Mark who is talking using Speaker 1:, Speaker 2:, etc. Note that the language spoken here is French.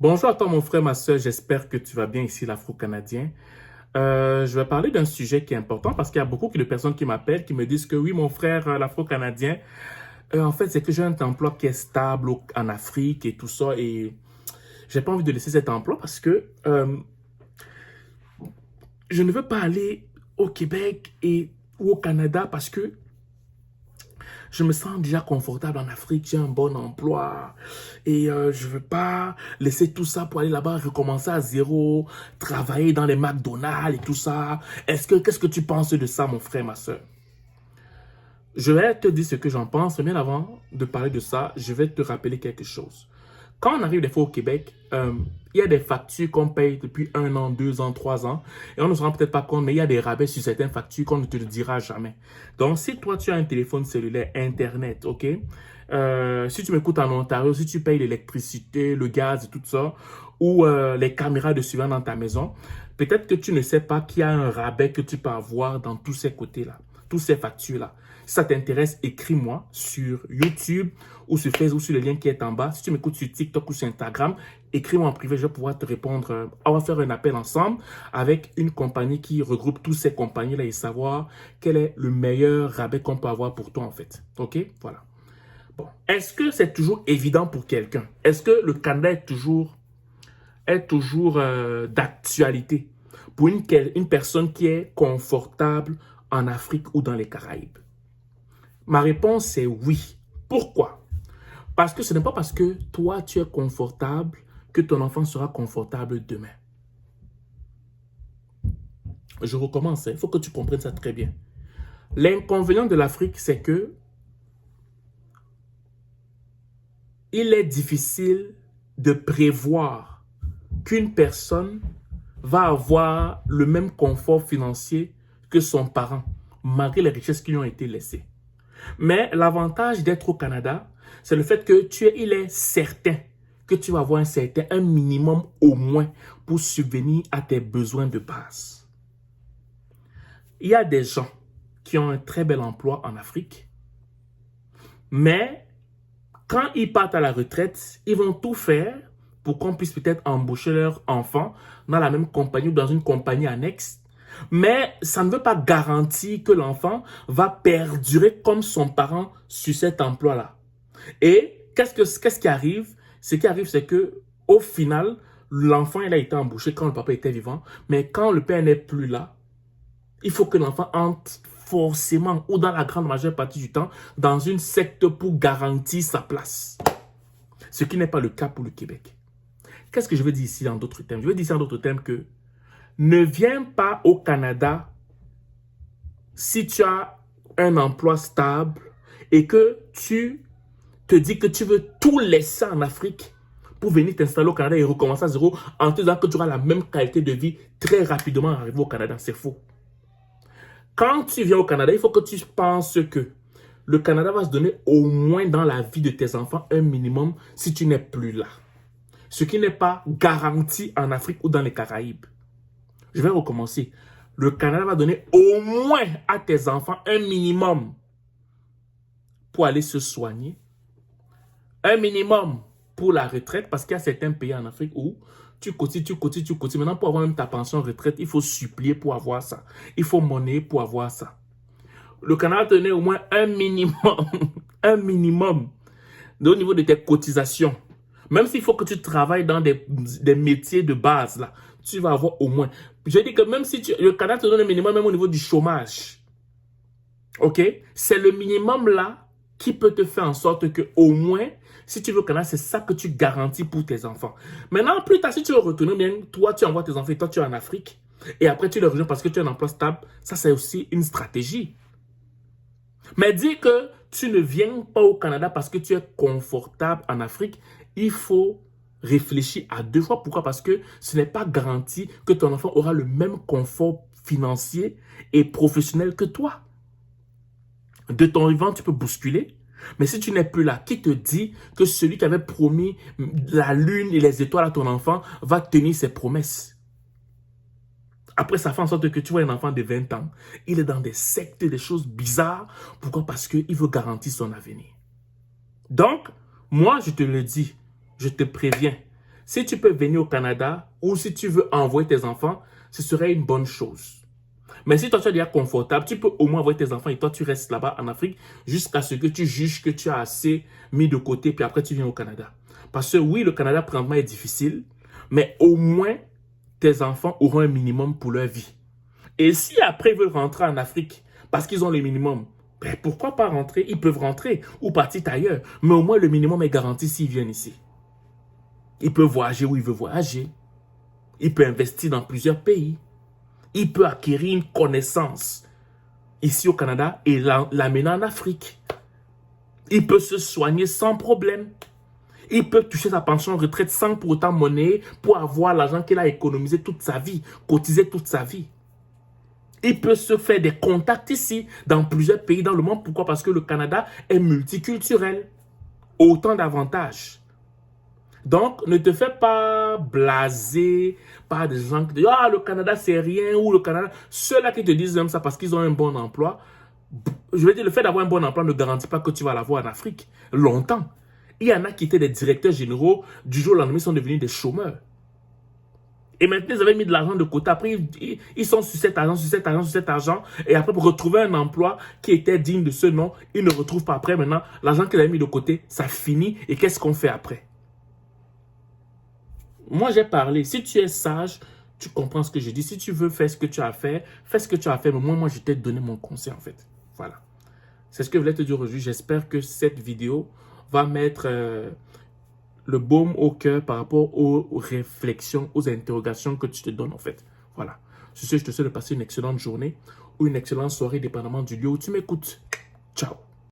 Speaker 1: Bonjour à toi mon frère, ma soeur, j'espère que tu vas bien ici, l'Afro-Canadien. Je vais parler d'un sujet qui est important parce qu'il y a beaucoup de personnes qui m'appellent, qui me disent que oui mon frère, l'Afro-Canadien, en fait c'est que j'ai un emploi qui est stable en Afrique et tout ça et j'ai pas envie de laisser cet emploi parce que je ne veux pas aller au Québec ou au Canada parce que je me sens déjà confortable en Afrique, j'ai un bon emploi et je ne veux pas laisser tout ça pour aller là-bas, recommencer à zéro, travailler dans les McDonald's et tout ça. Qu'est-ce que tu penses de ça, mon frère, ma soeur? Je vais te dire ce que j'en pense, mais bien avant de parler de ça, je vais te rappeler quelque chose. Quand on arrive des fois au Québec, il y a des factures qu'on paye depuis 1 an, 2 ans, 3 ans, et on ne se rend peut-être pas compte, mais il y a des rabais sur certaines factures qu'on ne te le dira jamais. Donc, si toi, tu as un téléphone cellulaire, Internet, ok? Si tu m'écoutes en Ontario, si tu payes l'électricité, le gaz et tout ça, ou les caméras de surveillance dans ta maison, peut-être que tu ne sais pas qu'il y a un rabais que tu peux avoir dans tous ces côtés-là, tous ces factures-là. Si ça t'intéresse, écris-moi sur YouTube ou sur Facebook, sur le lien qui est en bas. Si tu m'écoutes sur TikTok ou sur Instagram, écris-moi en privé, je vais pouvoir te répondre. On va faire un appel ensemble avec une compagnie qui regroupe toutes ces compagnies-là et savoir quel est le meilleur rabais qu'on peut avoir pour toi en fait. Ok? Voilà. Bon. Est-ce que c'est toujours évident pour quelqu'un? Est-ce que le Canada est toujours d'actualité pour une personne qui est confortable en Afrique ou dans les Caraïbes? Ma réponse est oui. Pourquoi? Parce que ce n'est pas parce que toi, tu es confortable que ton enfant sera confortable demain. Je recommence, il faut que tu comprennes ça très bien. L'inconvénient de l'Afrique, c'est que il est difficile de prévoir qu'une personne va avoir le même confort financier que son parent, malgré les richesses qui lui ont été laissées. Mais l'avantage d'être au Canada, c'est le fait que il est certain que tu vas avoir un minimum au moins pour subvenir à tes besoins de base. Il y a des gens qui ont un très bel emploi en Afrique, mais quand ils partent à la retraite, ils vont tout faire pour qu'on puisse peut-être embaucher leur enfant dans la même compagnie ou dans une compagnie annexe. Mais ça ne veut pas garantir que l'enfant va perdurer comme son parent sur cet emploi-là. Et qu'est-ce qui arrive? Ce qui arrive, c'est que au final, l'enfant il a été embauché quand le papa était vivant, mais quand le père n'est plus là, il faut que l'enfant entre forcément, ou dans la grande majeure partie du temps, dans une secte pour garantir sa place. Ce qui n'est pas le cas pour le Québec. Qu'est-ce que je veux dire ici en d'autres termes? Je veux dire ici en d'autres termes que ne viens pas au Canada si tu as un emploi stable et que tu te dis que tu veux tout laisser en Afrique pour venir t'installer au Canada et recommencer à zéro en te disant que tu auras la même qualité de vie très rapidement arrivé au Canada. C'est faux. Quand tu viens au Canada, il faut que tu penses que le Canada va se donner au moins dans la vie de tes enfants un minimum si tu n'es plus là. Ce qui n'est pas garanti en Afrique ou dans les Caraïbes. Je vais recommencer. Le Canada va donner au moins à tes enfants un minimum pour aller se soigner. Un minimum pour la retraite, parce qu'il y a certains pays en Afrique où tu cotises. Maintenant, pour avoir même ta pension retraite, il faut supplier pour avoir ça. Il faut monnaie pour avoir ça. Le Canada te donne au moins un minimum, un minimum au niveau de tes cotisations. Même s'il faut que tu travailles dans des métiers de base, là, tu vas avoir au moins. Je dis que même si le Canada te donne un minimum, même au niveau du chômage, ok, c'est le minimum là qui peut te faire en sorte que au moins, si tu veux au Canada, c'est ça que tu garantis pour tes enfants. Maintenant, plus tard, si tu veux retourner, bien, toi, tu envoies tes enfants et toi, tu es en Afrique. Et après, tu les rejoins parce que tu as un emploi stable. Ça, c'est aussi une stratégie. Mais dis que tu ne viens pas au Canada parce que tu es confortable en Afrique, il faut réfléchir à 2 fois. Pourquoi? Parce que ce n'est pas garanti que ton enfant aura le même confort financier et professionnel que toi. De ton vivant, tu peux bousculer. Mais si tu n'es plus là, qui te dit que celui qui avait promis la lune et les étoiles à ton enfant va tenir ses promesses? Après, ça fait en sorte que tu vois un enfant de 20 ans, il est dans des sectes, des choses bizarres. Pourquoi? Parce qu'il veut garantir son avenir. Donc, moi, je te le dis, je te préviens, Si tu peux venir au Canada ou si tu veux envoyer tes enfants, ce serait une bonne chose. Mais si toi, tu es déjà confortable, tu peux au moins envoyer tes enfants et toi, tu restes là-bas en Afrique jusqu'à ce que tu juges que tu as assez mis de côté, puis après, tu viens au Canada. Parce que oui, le Canada, présentement, est difficile, mais au moins, tes enfants auront un minimum pour leur vie. Et si après, ils veulent rentrer en Afrique parce qu'ils ont le minimum, ben pourquoi pas rentrer? Ils peuvent rentrer ou partir ailleurs. Mais au moins, le minimum est garanti s'ils viennent ici. Ils peuvent voyager où ils veulent voyager. Ils peuvent investir dans plusieurs pays. Il peut acquérir une connaissance ici au Canada et l'amener en Afrique. Il peut se soigner sans problème. Il peut toucher sa pension retraite sans pour autant monnaie pour avoir l'argent qu'il a économisé toute sa vie, cotisé toute sa vie. Il peut se faire des contacts ici, dans plusieurs pays dans le monde. Pourquoi? Parce que le Canada est multiculturel. Autant d'avantages. Donc, ne te fais pas blaser par des gens qui disent « Ah, le Canada, c'est rien » ou « Le Canada… » Ceux-là qui te disent même ça parce qu'ils ont un bon emploi, je veux dire, le fait d'avoir un bon emploi ne garantit pas que tu vas l'avoir en Afrique longtemps. Il y en a qui étaient des directeurs généraux, du jour au lendemain, ils sont devenus des chômeurs. Et maintenant, ils avaient mis de l'argent de côté. Après, ils sont sur cet argent, sur cet argent, sur cet argent. Et après, pour retrouver un emploi qui était digne de ce nom, ils ne retrouvent pas après. Maintenant, l'argent qu'ils avaient mis de côté, ça finit. Et qu'est-ce qu'on fait après? Moi, j'ai parlé. Si tu es sage, tu comprends ce que je dis. Si tu veux faire ce que tu as fait, fais ce que tu as fait. Mais moi, je t'ai donné mon conseil, en fait. Voilà. C'est ce que je voulais te dire aujourd'hui. J'espère que cette vidéo va mettre le baume au cœur par rapport aux réflexions, aux interrogations que tu te donnes, en fait. Voilà. Sur ce, je te souhaite de passer une excellente journée ou une excellente soirée, dépendamment du lieu où tu m'écoutes. Ciao.